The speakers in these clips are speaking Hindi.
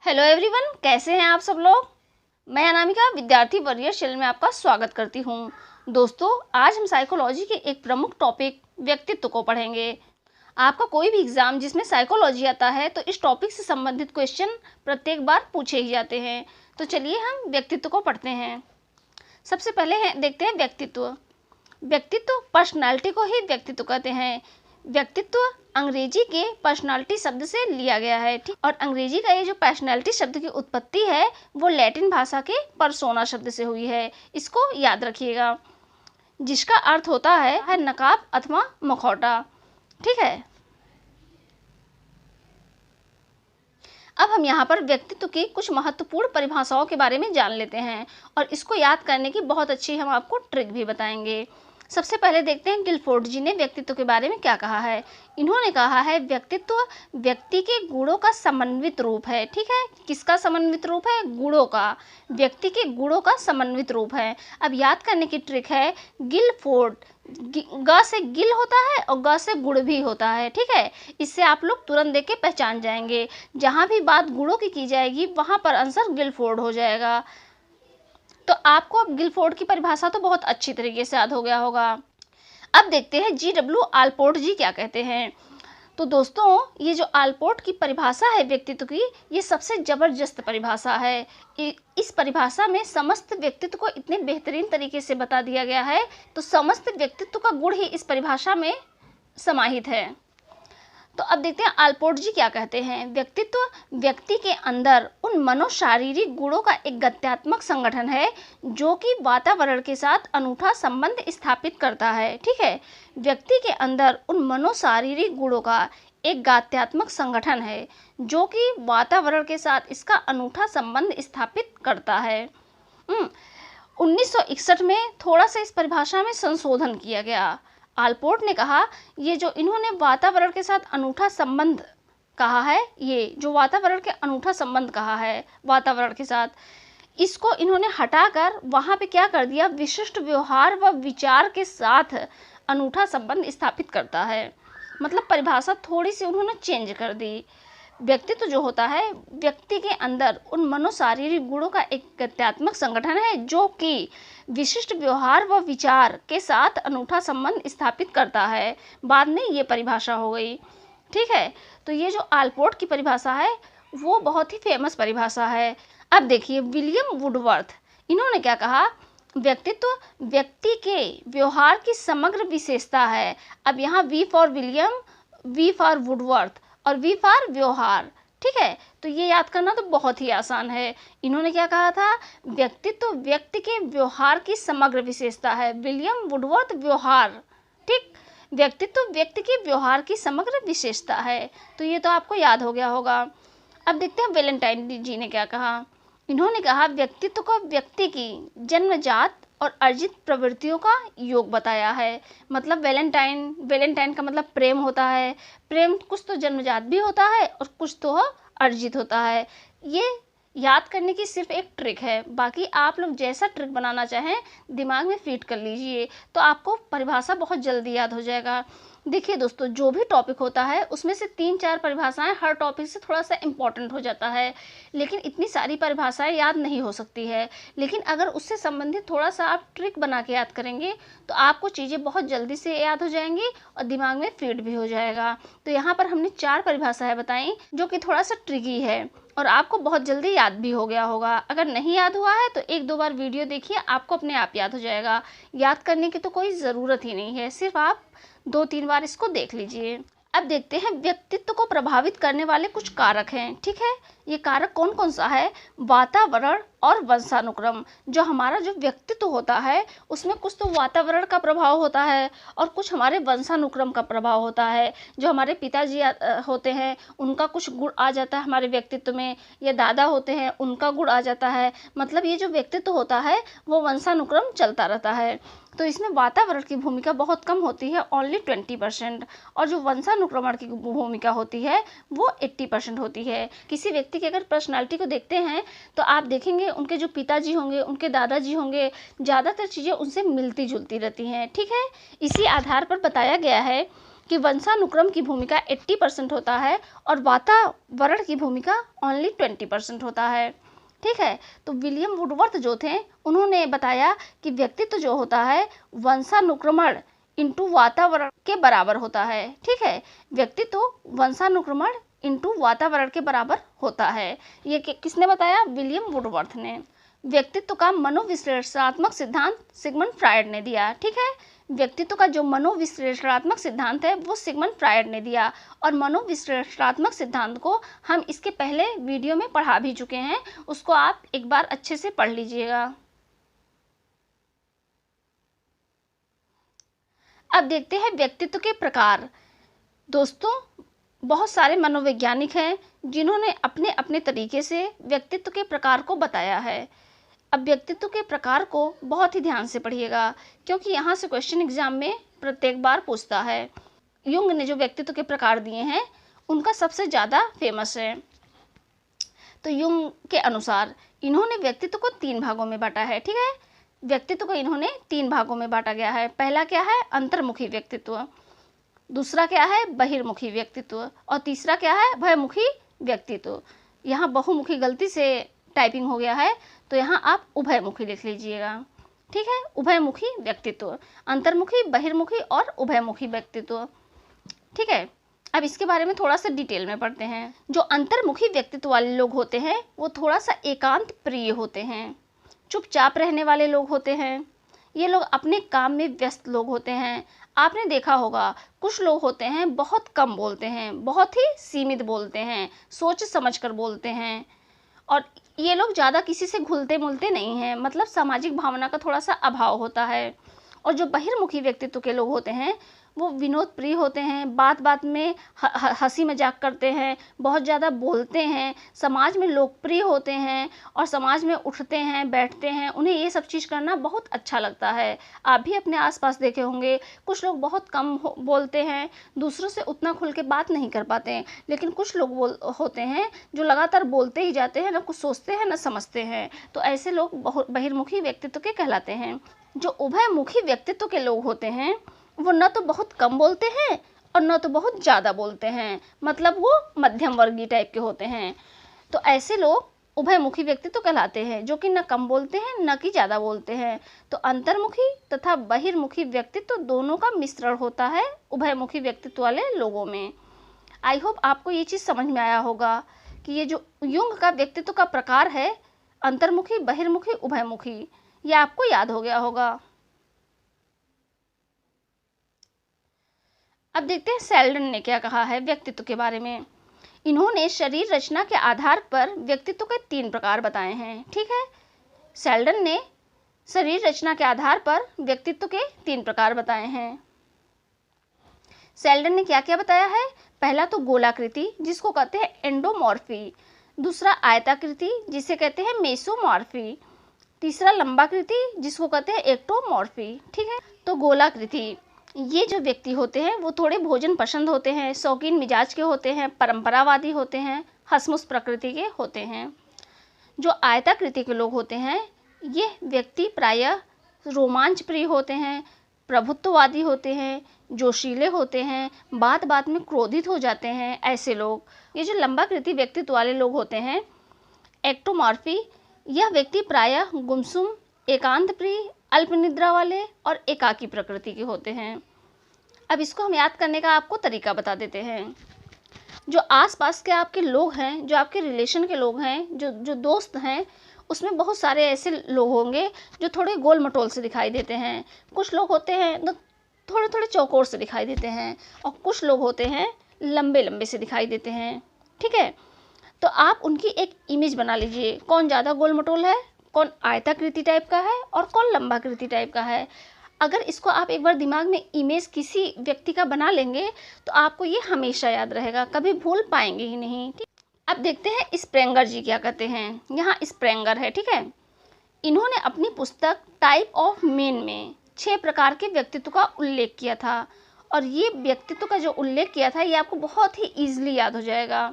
हेलो एवरीवन, कैसे हैं आप सब लोग। मैं अनामिका विद्यार्थी वरीयर चैनल में आपका स्वागत करती हूं। दोस्तों, आज हम साइकोलॉजी के एक प्रमुख टॉपिक व्यक्तित्व को पढ़ेंगे। आपका कोई भी एग्जाम जिसमें साइकोलॉजी आता है तो इस टॉपिक से संबंधित क्वेश्चन प्रत्येक बार पूछे ही जाते हैं। तो चलिए हम व्यक्तित्व को पढ़ते हैं। सबसे पहले देखते हैं व्यक्तित्व। व्यक्तित्व पर्सनालिटी को ही व्यक्तित्व कहते हैं। व्यक्तित्व अंग्रेजी के पर्सनालिटी शब्द से लिया गया है, ठीक। और अंग्रेजी का ये जो पर्सनालिटी शब्द की उत्पत्ति है वो लैटिन भाषा के पर्सोना शब्द से हुई है। इसको याद रखिएगा, जिसका अर्थ होता है नकाब अथवा मुखौटा, ठीक है। अब हम यहाँ पर व्यक्तित्व की कुछ महत्वपूर्ण परिभाषाओं के बारे में जान लेते हैं और इसको याद करने की बहुत अच्छी हम आपको ट्रिक भी बताएंगे। सबसे पहले देखते हैं गिलफोर्ड जी ने व्यक्तित्व के बारे में क्या कहा है। इन्होंने कहा है व्यक्तित्व व्यक्ति के गुणों का समन्वित रूप है, ठीक है। किसका समन्वित रूप है? गुणों का। व्यक्ति के गुणों का समन्वित रूप है। अब याद करने की ट्रिक है, गिलफोर्ड, ग से गिल होता है और ग से गुण भी होता है, ठीक है। इससे आप लोग तुरंत देख के पहचान जाएंगे। जहाँ भी बात गुणों की जाएगी वहाँ पर आंसर गिलफोर्ड हो जाएगा। तो आपको अब गिलफोर्ड की परिभाषा तो बहुत अच्छी तरीके से याद हो गया होगा। अब देखते हैं G.W. आलपोर्ट जी क्या कहते हैं। तो दोस्तों, ये जो आलपोर्ट की परिभाषा है व्यक्तित्व की, ये सबसे ज़बरदस्त परिभाषा है। इस परिभाषा में समस्त व्यक्तित्व को इतने बेहतरीन तरीके से बता दिया गया है, तो समस्त व्यक्तित्व का गुण ही इस परिभाषा में समाहित है। तो अब देखते हैं आलपोर्ट जी क्या कहते हैं। व्यक्तित्व व्यक्ति के अंदर उन मनोशारीरिक गुणों का एक गत्यात्मक संगठन है जो कि वातावरण के साथ अनूठा संबंध स्थापित करता है, ठीक है। व्यक्ति के अंदर उन मनोशारीरिक गुणों का एक गात्यात्मक संगठन है जो कि वातावरण के साथ इसका अनूठा संबंध स्थापित करता है। 1961 में थोड़ा सा इस परिभाषा में संशोधन किया गया। आलपोर्ट ने कहा, ये जो इन्होंने वातावरण के साथ अनूठा संबंध कहा है, ये जो वातावरण के अनूठा संबंध कहा है वातावरण के साथ, इसको इन्होंने हटाकर वहाँ पे क्या कर दिया, विशिष्ट व्यवहार व विचार के साथ अनूठा संबंध स्थापित करता है। मतलब परिभाषा थोड़ी सी उन्होंने चेंज कर दी। व्यक्तित्व जो होता है व्यक्ति के अंदर उन मनोशारीरिक गुणों का एक गत्यात्मक संगठन है जो कि विशिष्ट व्यवहार व विचार के साथ अनूठा संबंध स्थापित करता है। बाद में ये परिभाषा हो गई, ठीक है। तो ये जो आलपोर्ट की परिभाषा है वो बहुत ही फेमस परिभाषा है। अब देखिए विलियम वुडवर्थ, इन्होंने क्या कहा, व्यक्तित्व व्यक्ति के व्यवहार की समग्र विशेषता है। अब यहाँ V for William, V for Woodworth और वी फॉर व्यवहार, ठीक है। तो ये याद करना तो बहुत ही आसान है। इन्होंने क्या कहा था, व्यक्तित्व व्यक्ति के व्यवहार की समग्र विशेषता है। विलियम वुडवर्थ व्यवहार, ठीक। व्यक्तित्व व्यक्ति के व्यवहार की समग्र विशेषता है। तो ये तो आपको याद हो गया होगा। अब देखते हैं वैलेंटाइन जी ने क्या कहा। इन्होंने कहा, व्यक्तित्व को व्यक्ति की जन्मजात और अर्जित प्रवृत्तियों का योग बताया है। मतलब वैलेंटाइन का मतलब प्रेम होता है। प्रेम कुछ तो जन्मजात भी होता है और कुछ तो अर्जित होता है। ये याद करने की सिर्फ एक ट्रिक है, बाकी आप लोग जैसा ट्रिक बनाना चाहें दिमाग में फीड कर लीजिए तो आपको परिभाषा बहुत जल्दी याद हो जाएगा। देखिए दोस्तों, जो भी टॉपिक होता है उसमें से 3-4 परिभाषाएं हर टॉपिक से थोड़ा सा इम्पॉर्टेंट हो जाता है, लेकिन इतनी सारी परिभाषाएं याद नहीं हो सकती है। लेकिन अगर उससे संबंधित थोड़ा सा आप ट्रिक बना के याद करेंगे तो आपको चीज़ें बहुत जल्दी से याद हो जाएंगी और दिमाग में फीड भी हो जाएगा। तो यहाँ पर हमने 4 परिभाषाएं बताई जो कि थोड़ा सा ट्रिकी है और आपको बहुत जल्दी याद भी हो गया होगा। अगर नहीं याद हुआ है तो 1-2 बार वीडियो देखिए, आपको अपने आप याद हो जाएगा। याद करने की तो कोई ज़रूरत ही नहीं है, सिर्फ आप 2-3 बार इसको देख लीजिए। अब देखते हैं व्यक्तित्व को प्रभावित करने वाले कुछ कारक हैं, ठीक है। ये कारक कौन कौन सा है, वातावरण और वंशानुक्रम। जो हमारा जो व्यक्तित्व होता है उसमें कुछ तो वातावरण का प्रभाव होता है और कुछ हमारे वंशानुक्रम का प्रभाव होता है। जो हमारे पिताजी होते हैं उनका कुछ गुण आ जाता है हमारे व्यक्तित्व में, या दादा होते हैं उनका गुण आ जाता है। मतलब ये जो व्यक्तित्व होता है वो वंशानुक्रम चलता रहता है। तो इसमें वातावरण की भूमिका बहुत कम होती है, ओनली 20%, और जो वंशानुक्रमण की भूमिका होती है वो 80% होती है। किसी व्यक्ति की अगर पर्सनालिटी को देखते हैं तो आप देखेंगे उनके जो पिताजी होंगे, उनके दादाजी होंगे, ज़्यादातर चीज़ें उनसे मिलती जुलती रहती हैं, ठीक है। इसी आधार पर बताया गया है कि वंशानुक्रम की भूमिका 80% होता है और वातावरण की भूमिका ओनली 20% होता है। ठीक है, तो विलियम वुडवर्थ जो थे उन्होंने बताया कि व्यक्तित्व जो होता है वंशानुक्रमण इंटू वातावरण के बराबर होता है। ठीक है, व्यक्तित्व वंशानुक्रमण इंटू वातावरण के बराबर होता है। ये किसने बताया? विलियम वुडवर्थ ने। व्यक्तित्व का मनोविश्लेषणात्मक सिद्धांत सिगमंड फ्रायड ने दिया। ठीक है, व्यक्तित्व का जो मनोविश्लेषणात्मक सिद्धांत है वो सिगमंड फ्रायड ने दिया, और मनोविश्लेषणात्मक सिद्धांत को हम इसके पहले वीडियो में पढ़ा भी चुके हैं, उसको आप एक बार अच्छे से पढ़ लीजिएगा। अब देखते हैं व्यक्तित्व के प्रकार। दोस्तों, बहुत सारे मनोवैज्ञानिक हैं जिन्होंने अपने अपने तरीके से व्यक्तित्व के प्रकार को बताया है। अब व्यक्तित्व के प्रकार को बहुत ही ध्यान से पढ़िएगा, क्योंकि यहाँ से क्वेश्चन एग्जाम में प्रत्येक बार पूछता है। युंग ने जो व्यक्तित्व के प्रकार दिए हैं उनका सबसे ज़्यादा फेमस है। तो युंग के अनुसार इन्होंने व्यक्तित्व को 3 भागों में बांटा है। ठीक है, व्यक्तित्व को इन्होंने 3 भागों में बांटा गया है। पहला क्या है? अंतर्मुखी व्यक्तित्व। दूसरा क्या है? बहिर्मुखी व्यक्तित्व। और तीसरा क्या है? उभयमुखी व्यक्तित्व। यहाँ बहुमुखी गलती से टाइपिंग हो गया है, तो यहाँ आप उभयमुखी लिख लीजिएगा। ठीक है, उभयमुखी व्यक्तित्व, अंतर्मुखी, बहिर्मुखी और उभयमुखी व्यक्तित्व। ठीक है, अब इसके बारे में थोड़ा सा डिटेल में पढ़ते हैं। जो अंतर्मुखी व्यक्तित्व वाले लोग होते हैं वो थोड़ा सा एकांत प्रिय होते हैं, चुपचाप रहने वाले लोग होते हैं। ये लोग अपने काम में व्यस्त लोग होते हैं। आपने देखा होगा कुछ लोग होते हैं बहुत कम बोलते हैं, बहुत ही सीमित बोलते हैं, सोच समझ कर बोलते हैं, और ये लोग ज़्यादा किसी से घुलते मिलते नहीं हैं, मतलब सामाजिक भावना का थोड़ा सा अभाव होता है। और जो बहिर्मुखी व्यक्तित्व के लोग होते हैं वो विनोद प्रिय होते हैं, बात बात में हंसी मजाक करते हैं, बहुत ज़्यादा बोलते हैं, समाज में लोकप्रिय होते हैं और समाज में उठते हैं बैठते हैं, उन्हें ये सब चीज़ करना बहुत अच्छा लगता है। आप भी अपने आसपास देखे होंगे कुछ लोग बहुत कम बोलते हैं, दूसरों से उतना खुल के बात नहीं कर पाते हैं, लेकिन कुछ लोग होते हैं जो लगातार बोलते ही जाते हैं, ना कुछ सोचते हैं ना समझते हैं। तो ऐसे लोग बहिर्मुखी व्यक्तित्व के कहलाते हैं। जो उभयमुखी व्यक्तित्व के लोग होते हैं वो न तो बहुत कम बोलते हैं और न तो बहुत ज़्यादा बोलते हैं, मतलब वो मध्यम वर्गीय टाइप के होते हैं। तो ऐसे लोग उभयमुखी व्यक्तित्व कहलाते हैं, जो कि न कम बोलते हैं न कि ज़्यादा बोलते हैं। तो अंतर्मुखी तथा बहिर्मुखी व्यक्तित्व दोनों का मिश्रण होता है उभयमुखी व्यक्तित्व वाले लोगों में। आई होप आपको ये चीज़ समझ में आया होगा कि ये जो युंग का व्यक्तित्व का प्रकार है अंतर्मुखी, बहिर्मुखी, उभयमुखी, ये आपको याद हो गया होगा। अब देखते हैं सेल्डन ने क्या कहा है व्यक्तित्व के बारे में। इन्होंने शरीर रचना के आधार पर व्यक्तित्व के 3 प्रकार बताए हैं। ठीक है, सेल्डन ने शरीर रचना के आधार पर व्यक्तित्व के 3 प्रकार बताए हैं। सेल्डन ने क्या क्या बताया है? पहला तो गोलाकृति जिसको कहते हैं एंडोमॉर्फी, दूसरा आयताकृति जिसे कहते हैं मेसोमॉर्फी, तीसरा लंबाकृति जिसको कहते हैं एक्टोमॉर्फी। ठीक है, तो गोलाकृति, ये जो व्यक्ति होते हैं वो थोड़े भोजन पसंद होते हैं, शौकीन मिजाज के होते हैं, परंपरावादी होते हैं, हंसमुख प्रकृति के होते हैं। जो आयताकृति के लोग होते हैं ये व्यक्ति प्रायः रोमांच प्रिय होते हैं, प्रभुत्ववादी होते हैं, जोशीले होते हैं, बात बात में क्रोधित हो जाते हैं, ऐसे लोग। ये जो लंबाकृति व्यक्तित्व वाले लोग होते हैं एक्टोमॉर्फी, यह व्यक्ति प्रायः गुमसुम, एकांत प्रिय, अल्प निद्रा वाले और एकाकी प्रकृति के होते हैं। अब इसको हम याद करने का आपको तरीका बता देते हैं। जो आसपास के आपके लोग हैं, जो आपके रिलेशन के लोग हैं, जो दोस्त हैं, उसमें बहुत सारे ऐसे लोग होंगे जो थोड़े गोल मटोल से दिखाई देते हैं। कुछ लोग होते हैं तो थोड़े थोड़े चौकोर से दिखाई देते हैं और कुछ लोग होते हैं लंबे लंबे से दिखाई देते हैं। ठीक है, तो आप उनकी एक इमेज बना लीजिए, कौन ज़्यादा गोल मटोल है, कौन आयताकृति टाइप का है और कौन लंबाकृति टाइप का है। अगर इसको आप एक बार दिमाग में इमेज किसी व्यक्ति का बना लेंगे तो आपको ये हमेशा याद रहेगा, कभी भूल पाएंगे ही नहीं। ठीक, अब देखते हैं स्प्रेंगर जी क्या कहते हैं। यहाँ स्प्रेंगर है, ठीक है, इन्होंने अपनी पुस्तक टाइप ऑफ मेन में 6 प्रकार के व्यक्तित्व का उल्लेख किया था, और ये व्यक्तित्व का जो उल्लेख किया था ये आपको बहुत ही ईजिली याद हो जाएगा।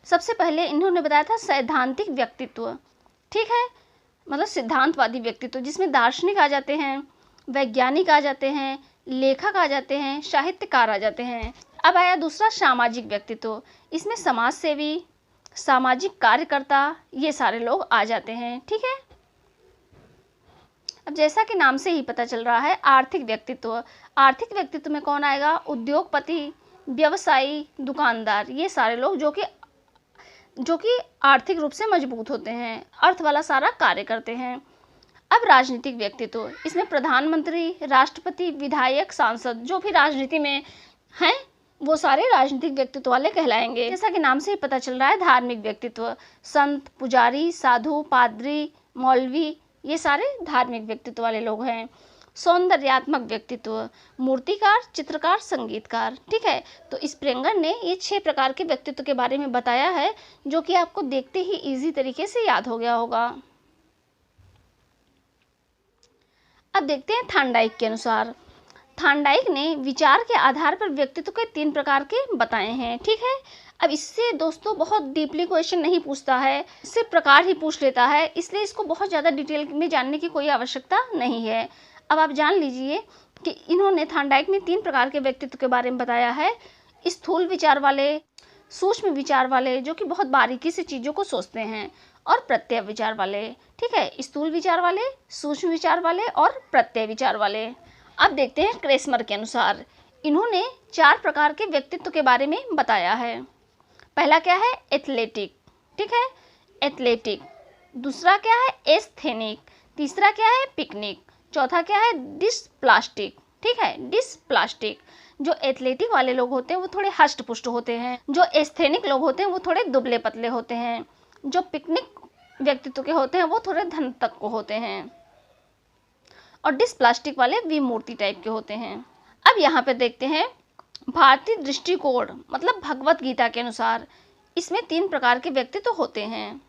सबसे पहले इन्होंने बताया था सैद्धांतिक व्यक्तित्व। ठीक है, मतलब सिद्धांतवादी व्यक्तित्व जिसमें दार्शनिक आ जाते हैं, वैज्ञानिक आ जाते हैं, लेखक आ जाते हैं, साहित्यकार आ जाते हैं। अब आया दूसरा सामाजिक व्यक्तित्व, इसमें समाज सेवी, सामाजिक कार्यकर्ता, ये सारे लोग आ जाते हैं। ठीक है, अब जैसा कि नाम से ही पता चल रहा है आर्थिक व्यक्तित्व, आर्थिक व्यक्तित्व में कौन आएगा? उद्योगपति, व्यवसायी, दुकानदार, ये सारे लोग जो कि आर्थिक रूप से मजबूत होते हैं, अर्थ वाला सारा कार्य करते हैं। अब राजनीतिक व्यक्तित्व, इसमें प्रधानमंत्री, राष्ट्रपति, विधायक, सांसद, जो भी राजनीति में हैं वो सारे राजनीतिक व्यक्तित्व वाले कहलाएंगे। जैसा कि नाम से ही पता चल रहा है धार्मिक व्यक्तित्व, संत, पुजारी, साधु, पादरी, मौलवी, ये सारे धार्मिक व्यक्तित्व वाले लोग हैं। सौंदर्यात्मक व्यक्तित्व, मूर्तिकार, चित्रकार, संगीतकार। ठीक है, तो स्प्रेंगर ने ये 6 प्रकार के व्यक्तित्व के बारे में बताया है, जो कि आपको देखते ही इजी तरीके से याद हो गया होगा। अब देखते हैं थार्नडाइक के अनुसार। थार्नडाइक ने विचार के आधार पर व्यक्तित्व के 3 प्रकार के बताए हैं। ठीक है, अब इससे दोस्तों बहुत डीपली क्वेश्चन नहीं पूछता है, सिर्फ प्रकार ही पूछ लेता है, इसलिए इसको बहुत ज़्यादा डिटेल में जानने की कोई आवश्यकता नहीं है। अब आप जान लीजिए कि इन्होंने थार्नडाइक ने 3 प्रकार के व्यक्तित्व के बारे में बताया है। स्थूल विचार वाले, सूक्ष्म विचार वाले, जो कि बहुत बारीकी से चीज़ों को सोचते हैं, और प्रत्यय विचार वाले। ठीक है, स्थूल विचार वाले, सूक्ष्म विचार वाले और प्रत्यय विचार वाले। अब देखते हैं क्रेसमर के अनुसार, इन्होंने 4 प्रकार के व्यक्तित्व के बारे में बताया है। पहला क्या है? एथलेटिक। ठीक है, एथलेटिक। दूसरा क्या है? एस्थेनिक। तीसरा क्या है? पिकनिक। चौथा क्या है? डिस्प्लास्टिक। ठीक है, डिस्प्लास्टिक। जो एथलेटिक वाले लोग होते हैं वो थोड़े हष्ट पुष्ट होते हैं, जो एस्थेनिक लोग होते हैं वो थोड़े दुबले पतले होते हैं, जो पिकनिक व्यक्तित्व के होते हैं वो थोड़े धन तक को होते हैं, और डिस्प्लास्टिक वाले विमूर्ति टाइप के होते हैं। अब यहाँ पे देखते हैं भारतीय दृष्टिकोण, मतलब भगवत गीता के अनुसार इसमें 3 प्रकार के व्यक्तित्व होते हैं।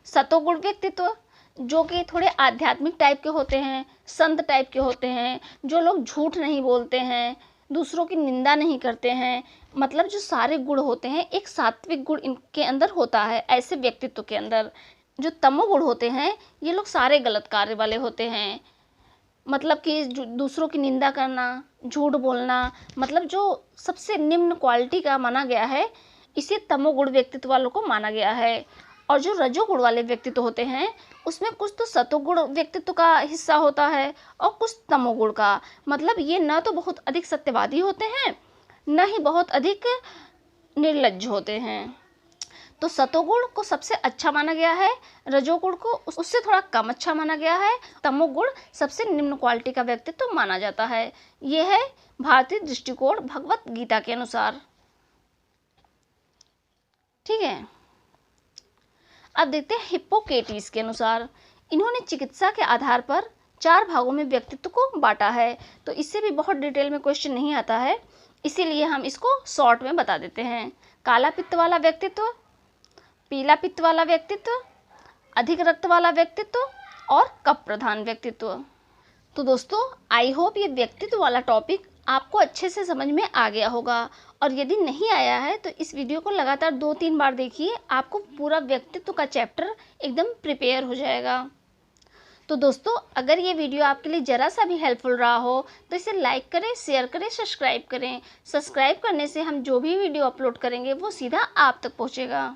सतोगुण व्यक्तित्व, जो कि थोड़े आध्यात्मिक टाइप के होते हैं, संत टाइप के होते हैं, जो लोग झूठ नहीं बोलते हैं, दूसरों की निंदा नहीं करते हैं, मतलब जो सारे गुण होते हैं एक सात्विक गुण इनके अंदर होता है। ऐसे व्यक्तित्व के अंदर जो तमोगुण होते हैं ये लोग सारे गलत कार्य वाले होते हैं, मतलब कि दूसरों की निंदा करना, झूठ बोलना, मतलब जो सबसे निम्न क्वालिटी का माना गया है इसे तमोगुण व्यक्तित्व वालों को माना गया है। और जो रजोगुण वाले व्यक्तित्व होते हैं उसमें कुछ तो सतोगुण व्यक्तित्व का हिस्सा होता है और कुछ तमोगुण का, मतलब ये न तो बहुत अधिक सत्यवादी होते हैं न ही बहुत अधिक निर्लज्ज होते हैं। तो सतोगुण को सबसे अच्छा माना गया है, रजोगुण को उससे थोड़ा कम अच्छा माना गया है, तमोगुण सबसे निम्न क्वालिटी का व्यक्तित्व माना जाता है। यह है भारतीय दृष्टिकोण भगवत गीता के अनुसार। ठीक है, अब देखते हैं हिप्पोक्रेटिस के अनुसार, इन्होंने चिकित्सा के आधार पर 4 भागों में व्यक्तित्व को बांटा है। तो इससे भी बहुत डिटेल में क्वेश्चन नहीं आता है, इसीलिए हम इसको शॉर्ट में बता देते हैं। काला पित्त वाला व्यक्तित्व, पीला पित्त वाला व्यक्तित्व, अधिक रक्त वाला व्यक्तित्व और कफ प्रधान व्यक्तित्व। तो दोस्तों आई होप ये व्यक्तित्व वाला टॉपिक आपको अच्छे से समझ में आ गया होगा, और यदि नहीं आया है तो इस वीडियो को लगातार 2-3 बार देखिए, आपको पूरा व्यक्तित्व का चैप्टर एकदम प्रिपेयर हो जाएगा। तो दोस्तों अगर ये वीडियो आपके लिए ज़रा सा भी हेल्पफुल रहा हो तो इसे लाइक करें, शेयर करें, सब्सक्राइब करें। सब्सक्राइब करने से हम जो भी वीडियो अपलोड करेंगे वो सीधा आप तक पहुँचेगा।